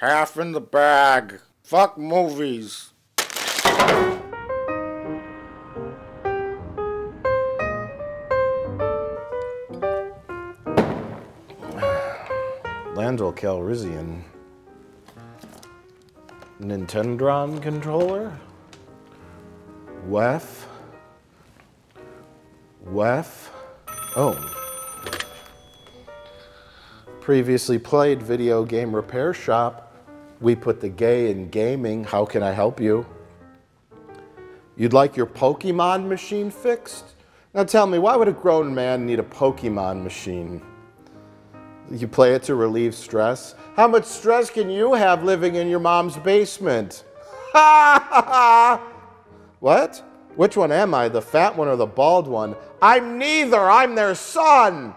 half in the bag. Fuck movies. Lando Calrissian. Nintendron controller? WEF? Oh. Previously played video game repair shop. We put the gay in gaming. How can I help you? You'd like your Pokemon machine fixed? Now tell me, why would a grown man need a Pokemon machine? You play it to relieve stress? How much stress can you have living in your mom's basement? Ha ha ha! What? Which one am I, the fat one or the bald one? I'm neither, I'm their son!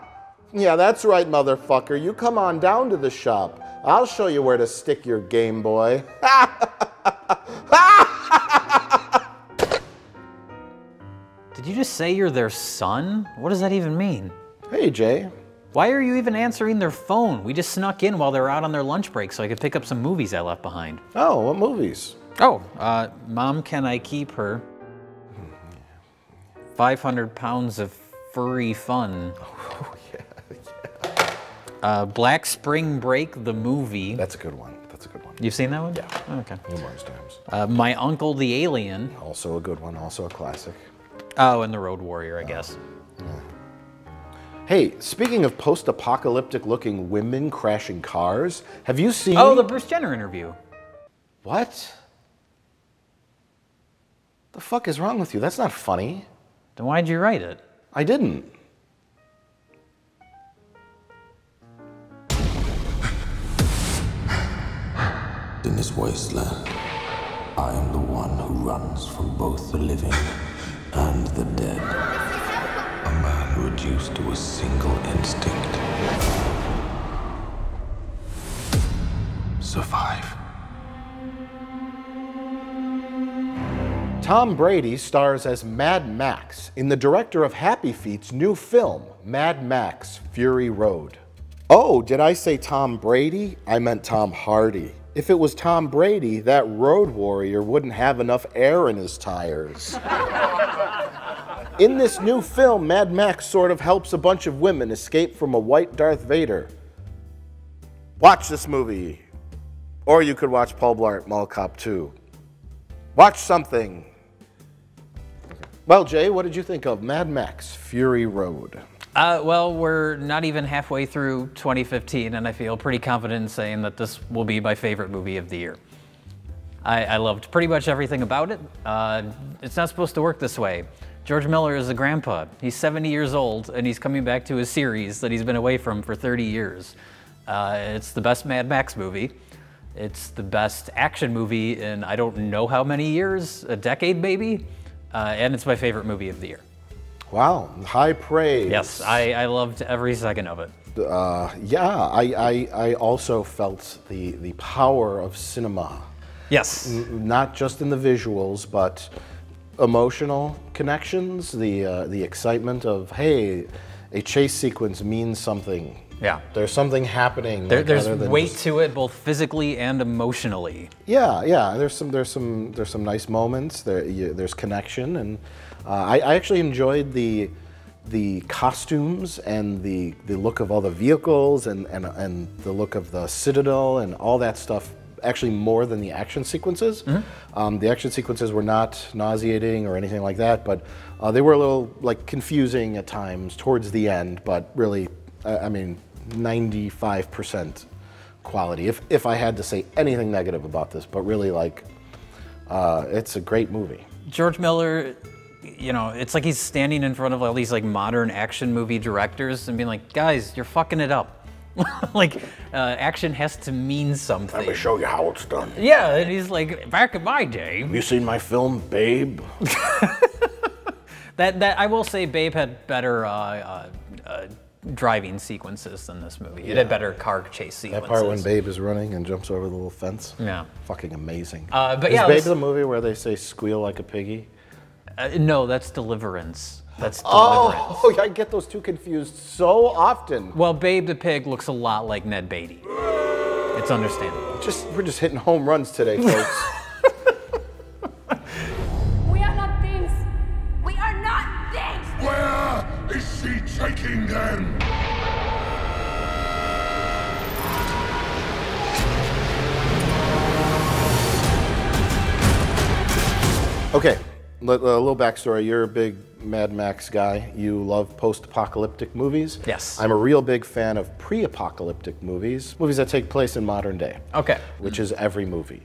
Yeah, that's right, motherfucker. You come on down to the shop. I'll show you where to stick your Game Boy. Did you just say you're their son? What does that even mean? Hey, Jay. Why are you even answering their phone? We just snuck in while they were out on their lunch break so I could pick up some movies I left behind. Oh, what movies? Oh, Mom, Can I Keep Her? 500 Pounds of Furry Fun. Oh, yeah. Black Spring Break, the movie. That's a good one. That's a good one. You've seen that one? Yeah. Okay. Numerous times. My Uncle the Alien. Also a good one. Also a classic. Oh, and The Road Warrior, I guess. Yeah. Hey, speaking of post-apocalyptic looking women crashing cars, have you seen... Oh, the Bruce Jenner interview. What? The fuck is wrong with you? That's not funny. Then why'd you write it? I didn't. In this wasteland, I am the one who runs from both the living and the dead. A man reduced to a single instinct. Survive. Tom Brady stars as Mad Max in the director of Happy Feet's new film, Mad Max: Fury Road. Oh, did I say Tom Brady? I meant Tom Hardy. If it was Tom Brady, that road warrior wouldn't have enough air in his tires. In this new film, Mad Max sort of helps a bunch of women escape from a white Darth Vader. Watch this movie. Or you could watch Paul Blart Mall Cop 2. Watch something. Well, Jay, what did you think of Mad Max: Fury Road? Well, we're not even halfway through 2015, and I feel pretty confident in saying that this will be my favorite movie of the year. I loved pretty much everything about it. It's not supposed to work this way. George Miller is a grandpa. He's 70 years old, and he's coming back to a series that he's been away from for 30 years. It's the best Mad Max movie. It's the best action movie in I don't know how many years, a decade maybe, and it's my favorite movie of the year. Wow, high praise. Yes, I loved every second of it. Yeah, I also felt the power of cinema. Yes. Not just in the visuals, but emotional connections, the excitement of, hey, a chase sequence means something. Yeah. There's something happening. There's weight to it, both physically and emotionally. Yeah. There's some nice moments. There's connection, and I actually enjoyed the costumes and the look of all the vehicles and the look of the Citadel and all that stuff. Actually, more than the action sequences. Mm-hmm. The action sequences were not nauseating or anything like that, but they were a little like confusing at times towards the end. But really, I mean, 95% quality. If I had to say anything negative about this, but really, like, it's a great movie. George Miller, you know, it's like he's standing in front of all these like modern action movie directors and being like, guys, you're fucking it up. Like, action has to mean something. Let me show you how it's done. Yeah, and he's like, back in my day. Have you seen my film, Babe? that I will say, Babe had better driving sequences than this movie. It had better car chase sequences. That part when Babe is running and jumps over the little fence. Yeah. Fucking amazing. But is yeah, Babe the movie where they say squeal like a piggy? No, that's Deliverance. That's Deliverance. Oh, I get those two confused so often. Well, Babe the Pig looks a lot like Ned Beatty. It's understandable. We're just hitting home runs today, folks. We are not thieves. We are not thieves. Where is she taking them? Okay, a little backstory. You're a big Mad Max guy. You love post-apocalyptic movies. Yes. I'm a real big fan of pre-apocalyptic movies, movies that take place in modern day. Okay. Which is every movie.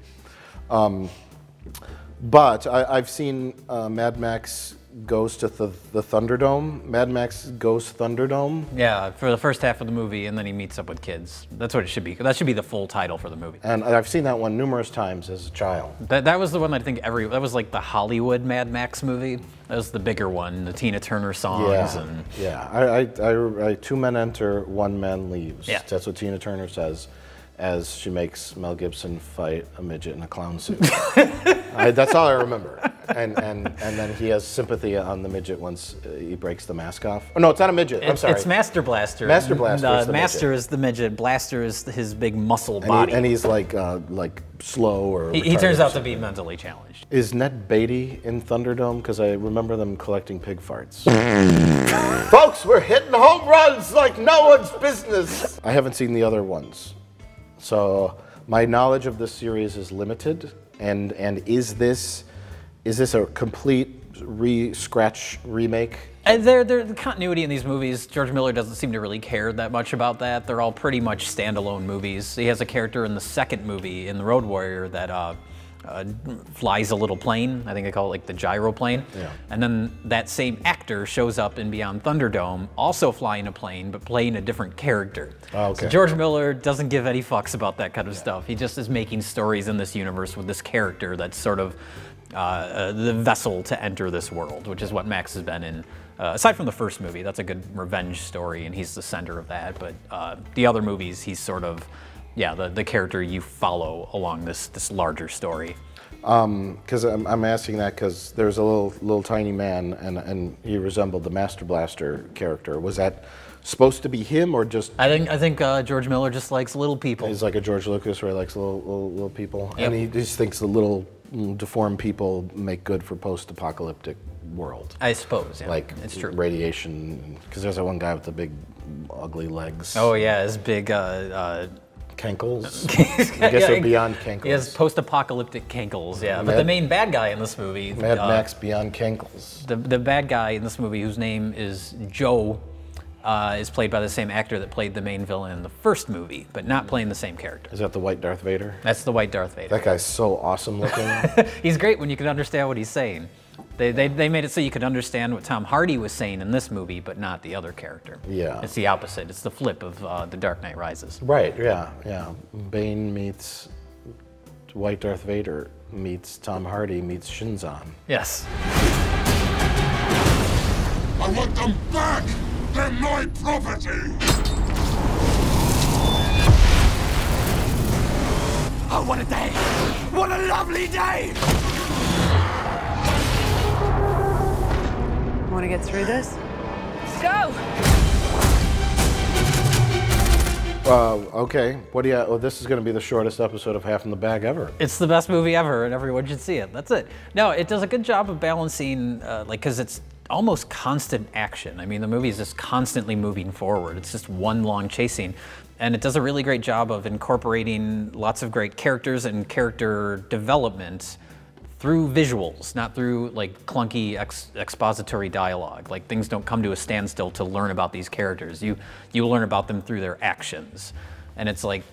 But I've seen Mad Max Goes to the Thunderdome. Mad Max Goes Thunderdome. Yeah, for the first half of the movie, and then he meets up with kids. That's what it should be. That should be the full title for the movie. And I've seen that one numerous times as a child. That was the one I think that was like the Hollywood Mad Max movie. That was the bigger one, the Tina Turner songs. Yeah. I two men enter, one man leaves. Yeah. That's what Tina Turner says as she makes Mel Gibson fight a midget in a clown suit. That's all I remember. And then he has sympathy on the midget once he breaks the mask off. Oh, no, it's not a midget. I'm sorry. It's Master Blaster. Master Blaster is the Master midget. is the midget. Blaster is his big muscle body. And he's like slow or he turns out to be mentally challenged. Is Ned Beatty in Thunderdome? Because I remember them collecting pig farts. Folks, we're hitting home runs like no one's business. I haven't seen the other ones. So my knowledge of this series is limited. And is this a complete scratch remake? And the continuity in these movies, George Miller doesn't seem to really care that much about that. They're all pretty much standalone movies. He has a character in the second movie, in The Road Warrior, that flies a little plane. I think they call it like the gyroplane. Yeah. And then that same actor shows up in Beyond Thunderdome, also flying a plane, but playing a different character. Oh, okay. So George Miller doesn't give any fucks about that kind of stuff. He just is making stories in this universe with this character that's sort of the vessel to enter this world, which is what Max has been in. Aside from the first movie, that's a good revenge story, and he's the center of that. But the other movies, he's sort of, the character you follow along this larger story. Because I'm asking that because there's a little tiny man, and he resembled the Master Blaster character. Was that supposed to be him, or just? I think George Miller just likes little people. He's like a George Lucas, where he likes little people, Yep. and he just thinks the little deformed people make good for post-apocalyptic world. I suppose, yeah. Like it's true. Radiation, because there's that one guy with the big, ugly legs. Oh yeah, his big. Cankles. I guess they're beyond cankles. He has post-apocalyptic cankles, yeah. But the main bad guy in this movie, Mad Max Beyond Cankles. the bad guy in this movie, whose name is Joe, is played by the same actor that played the main villain in the first movie, but not playing the same character. Is that the white Darth Vader? That's the white Darth Vader. That guy's so awesome looking. He's great when you can understand what he's saying. They made it so you could understand what Tom Hardy was saying in this movie, but not the other character. Yeah. It's the opposite. It's the flip of The Dark Knight Rises. Right, yeah. Bane meets white Darth Vader meets Tom Hardy meets Shinzon. Yes. I want them back! They're my property! Oh, what a day! What a lovely day! Want to get through this? Go! Okay. What do you? Oh, this is going to be the shortest episode of Half in the Bag ever. It's the best movie ever, and everyone should see it. That's it. No, it does a good job of balancing, because it's almost constant action. I mean, the movie is just constantly moving forward. It's just one long chasing. And it does a really great job of incorporating lots of great characters and character development through visuals, not through like clunky expository dialogue. Like things don't come to a standstill to learn about these characters. You learn about them through their actions. And it's like,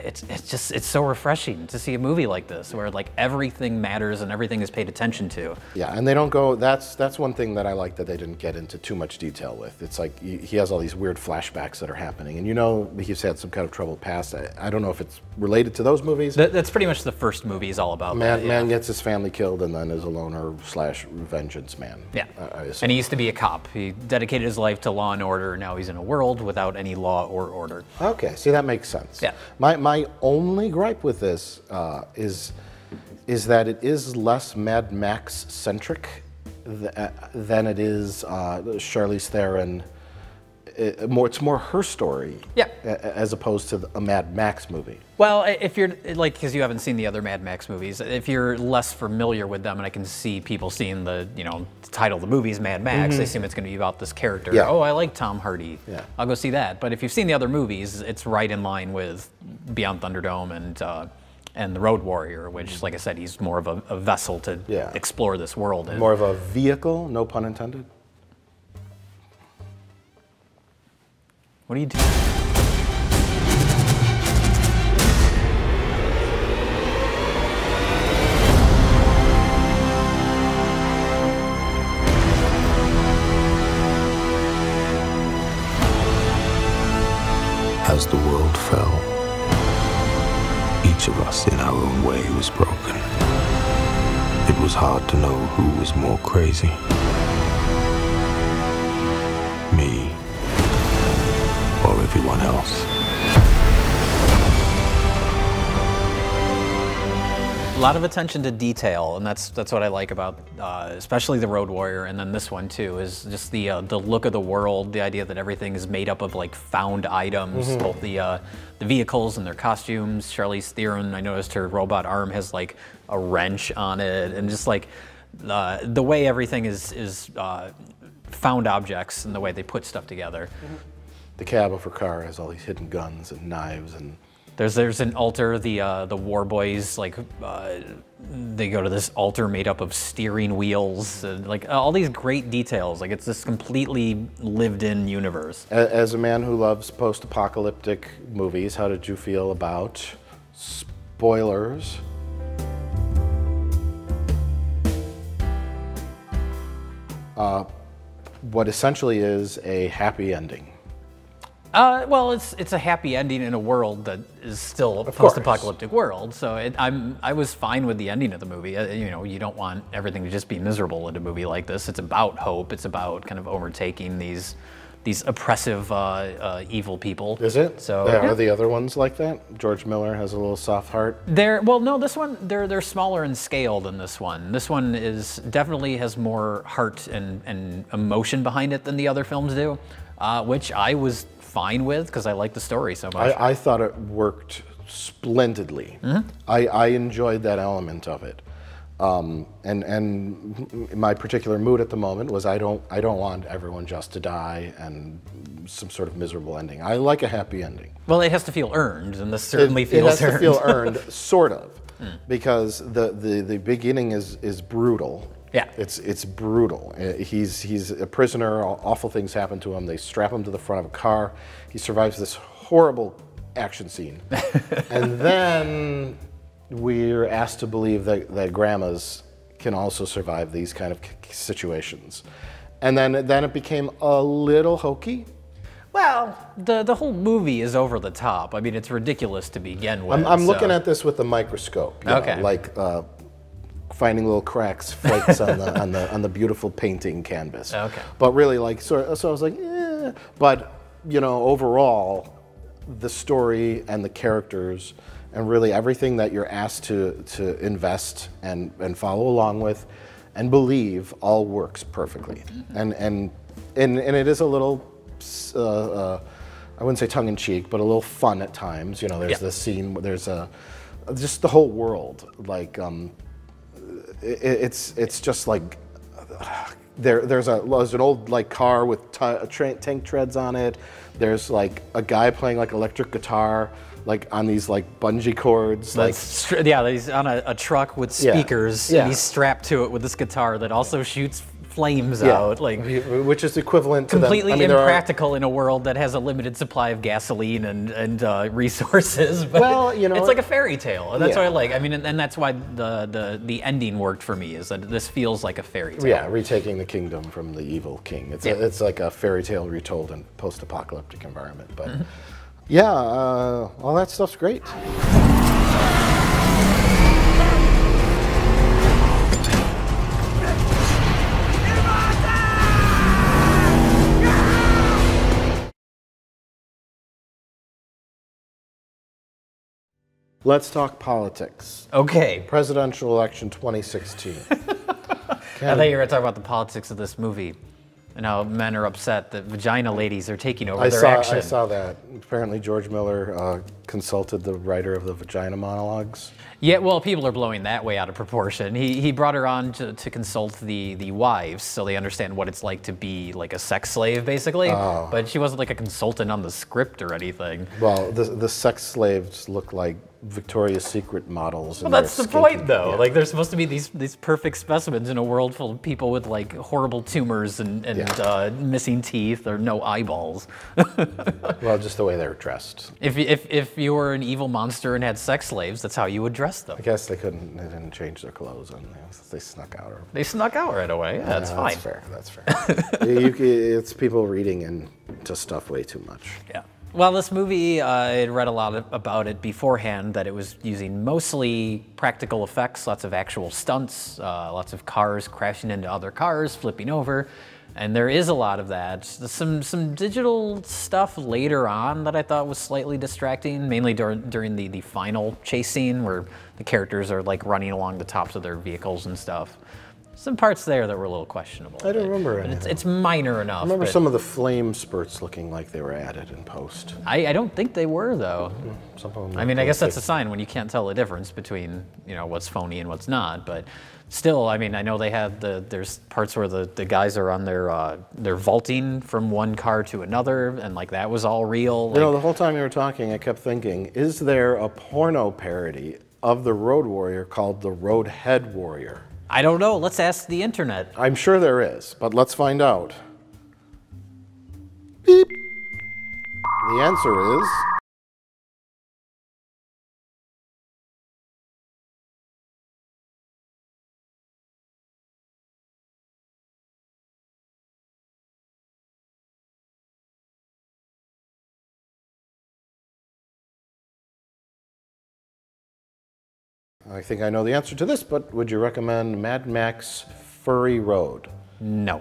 it's so refreshing to see a movie like this where like everything matters and everything is paid attention to. Yeah, and they don't go, that's one thing that I like that they didn't get into too much detail with. It's like he has all these weird flashbacks that are happening, and you know he's had some kind of troubled past. I don't know if it's related to those movies. That's pretty much the first movie is all about that. Man gets his family killed and then is a loner / vengeance man. Yeah, and he used to be a cop. He dedicated his life to law and order. Now he's in a world without any law or order. Okay, see, that makes sense. Yeah. My only gripe with this is that it is less Mad Max centric than it is Charlize Theron it's more her story, Yeah. As opposed to a Mad Max movie. Well, if you're, like, because you haven't seen the other Mad Max movies, if you're less familiar with them, and I can see people seeing the, the title of the movie is Mad Max, they assume it's going to be about this character. Yeah. Oh, I like Tom Hardy. Yeah. I'll go see that. But if you've seen the other movies, it's right in line with Beyond Thunderdome and The Road Warrior, which, like I said, he's more of a vessel to explore this world. More of a vehicle, no pun intended. What are you doing? As the world fell, each of us in our own way was broken. It was hard to know who was more crazy. Me or everyone else. A lot of attention to detail, and that's what I like about especially The Road Warrior, and then this one too, is just the look of the world, the idea that everything is made up of like found items, both the vehicles and their costumes. Charlize Theron, I noticed her robot arm has like a wrench on it, and just like the way everything is found objects and the way they put stuff together. The cab of her car has all these hidden guns and knives and. There's an altar. The War Boys, like they go to this altar made up of steering wheels, like all these great details. Like it's this completely lived-in universe. As a man who loves post-apocalyptic movies, how did you feel about spoilers? What essentially is a happy ending. Well, it's a happy ending in a world that is still a post-apocalyptic world. So I was fine with the ending of the movie. You don't want everything to just be miserable in a movie like this. It's about hope. It's about kind of overtaking these oppressive, evil people. Is it? So are the other ones like that? George Miller has a little soft heart. Well, no, this one they're smaller in scale than this one. This one definitely has more heart and emotion behind it than the other films do, which I was fine with because I like the story so much. I thought it worked splendidly. I enjoyed that element of it, and my particular mood at the moment was I don't want everyone just to die and some sort of miserable ending. I like a happy ending. Well, it has to feel earned, and this certainly feels earned. It has to feel earned, sort of, because the beginning is brutal. Yeah, it's brutal. He's a prisoner. Awful things happen to him. They strap him to the front of a car. He survives this horrible action scene, and then we're asked to believe that grandmas can also survive these kind of situations, and then it became a little hokey. Well, the whole movie is over the top. I mean, it's ridiculous to begin with. I'm looking at this with a microscope. You know, like. Finding little cracks, flakes on the beautiful painting canvas. Okay. But really, like, so I was like, eh. But overall, the story and the characters and really everything that you're asked to invest and follow along with and believe all works perfectly. And it is a little, I wouldn't say tongue in cheek, but a little fun at times. There's this scene where there's just the whole world, like. It's just like there's an old like car with tank treads on it. There's like a guy playing like electric guitar like on these like bungee cords. He's on a truck with speakers and he's strapped to it with this guitar that also shoots flames out, like which is equivalent to completely impractical in a world that has a limited supply of gasoline and resources. But it's like a fairy tale, and that's what I like. I mean, and that's why the ending worked for me, is that this feels like a fairy tale. Yeah, retaking the kingdom from the evil king. It's like a fairy tale retold in post-apocalyptic environment. But all that stuff's great. Let's talk politics. Okay. Presidential election 2016. I thought you were going to talk about the politics of this movie. and how men are upset that vagina ladies are taking over their action. I saw that. Apparently George Miller consulted the writer of the vagina monologues. Yeah, well, people are blowing that way out of proportion. He brought her on to consult the wives, so they understand what it's like to be like a sex slave, basically. Oh. But she wasn't like a consultant on the script or anything. Well, the sex slaves look like Victoria's Secret models. Well, that's the point, though. Yeah. Like, they're supposed to be these perfect specimens in a world full of people with like horrible tumors and missing teeth or no eyeballs. Well, just the way they're dressed. If you were an evil monster and had sex slaves, that's how you would dress them. I guess they didn't change their clothes, and they snuck out. They snuck out right away. Yeah, that's fine. That's fair. It's people reading into stuff way too much. Yeah. Well, this movie, I had read a lot about it beforehand, that it was using mostly practical effects, lots of actual stunts, lots of cars crashing into other cars, flipping over, and there is a lot of that. Some digital stuff later on that I thought was slightly distracting, mainly during the final chase scene where the characters are like running along the tops of their vehicles and stuff. Some parts there that were a little questionable. I don't remember anything. It's minor enough. I remember some of the flame spurts looking like they were added in post. I don't think they were, though. Some of them I mean, I guess that's a sign when you can't tell the difference between, what's phony and what's not. But still, I mean, I know they had there's parts where the guys are on they're vaulting from one car to another, and like that was all real. The whole time you were talking, I kept thinking, is there a porno parody of the Road Warrior called the Roadhead Warrior? I don't know. Let's ask the internet. I'm sure there is, but let's find out. Beep. The answer is... I think I know the answer to this, but would you recommend Mad Max Fury Road? No.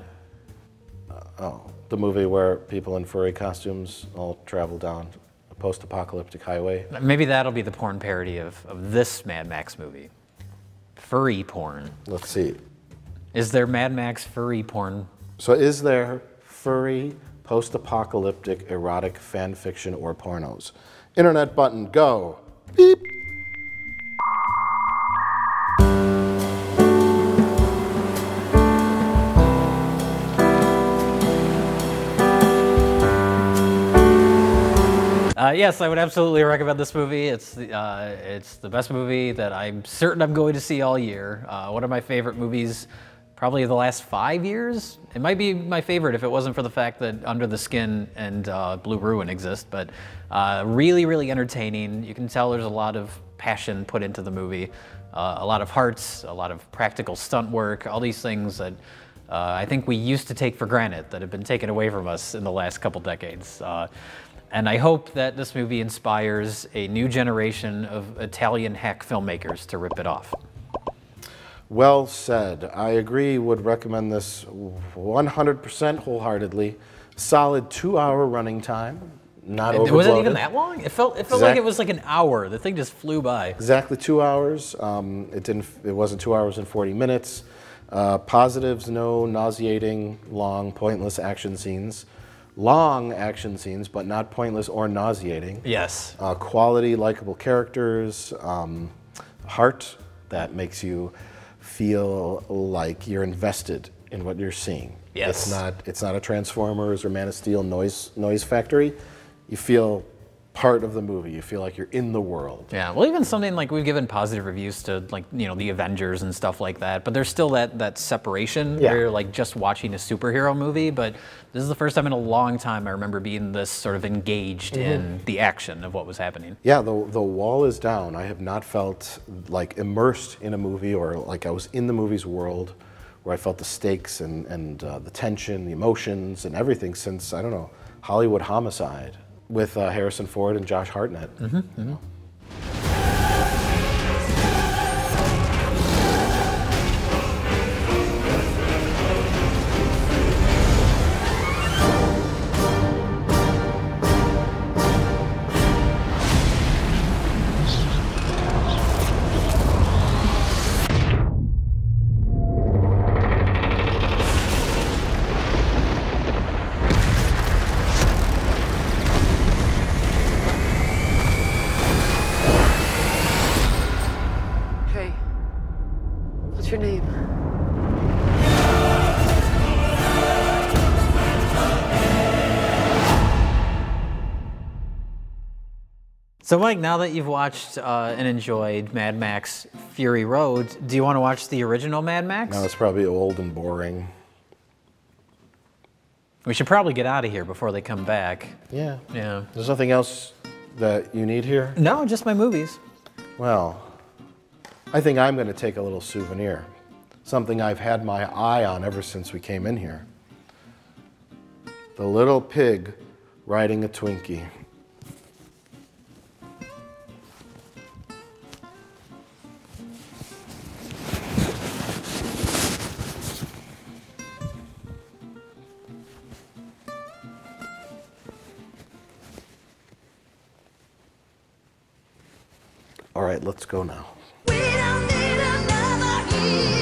The movie where people in furry costumes all travel down a post-apocalyptic highway? Maybe that'll be the porn parody of this Mad Max movie. Furry porn. Let's see. Is there Mad Max furry porn? So is there furry, post-apocalyptic, erotic fan fiction or pornos? Internet button, go. Beep. Yes, I would absolutely recommend this movie. It's the best movie that I'm certain I'm going to see all year. One of my favorite movies, probably the last 5 years. It might be my favorite if it wasn't for the fact that Under the Skin and Blue Ruin exist, but really, really entertaining. You can tell there's a lot of passion put into the movie, a lot of hearts, a lot of practical stunt work, all these things that I think we used to take for granted that have been taken away from us in the last couple decades. And I hope that this movie inspires a new generation of Italian hack filmmakers to rip it off. Well said. I agree, would recommend this 100% wholeheartedly. Solid 2-hour running time, not overloaded. Was it even that long? It felt like it was like an hour. The thing just flew by. Exactly 2 hours. It wasn't 2 hours and 40 minutes. Positives, no nauseating, long, pointless action scenes. Long action scenes, but not pointless or nauseating. Yes. Quality, likable characters, heart that makes you feel like you're invested in what you're seeing. Yes. It's not a Transformers or Man of Steel noise factory. You feel part of the movie. You feel like you're in the world. Yeah, well, even something like we've given positive reviews to, like, the Avengers and stuff like that, but there's still that separation where you're like just watching a superhero movie, but this is the first time in a long time I remember being this sort of engaged in the action of what was happening. Yeah, the wall is down. I have not felt like immersed in a movie or like I was in the movie's world where I felt the stakes and the tension, the emotions and everything since, I don't know, Hollywood Homicide. With Harrison Ford and Josh Hartnett. What's your name? So Mike, now that you've watched and enjoyed Mad Max Fury Road, do you want to watch the original Mad Max? No, it's probably old and boring. We should probably get out of here before they come back. Yeah. Yeah. There's nothing else that you need here? No, just my movies. Well, I think I'm going to take a little souvenir. Something I've had my eye on ever since we came in here. The little pig riding a Twinkie. All right, let's go now. We don't need another hero.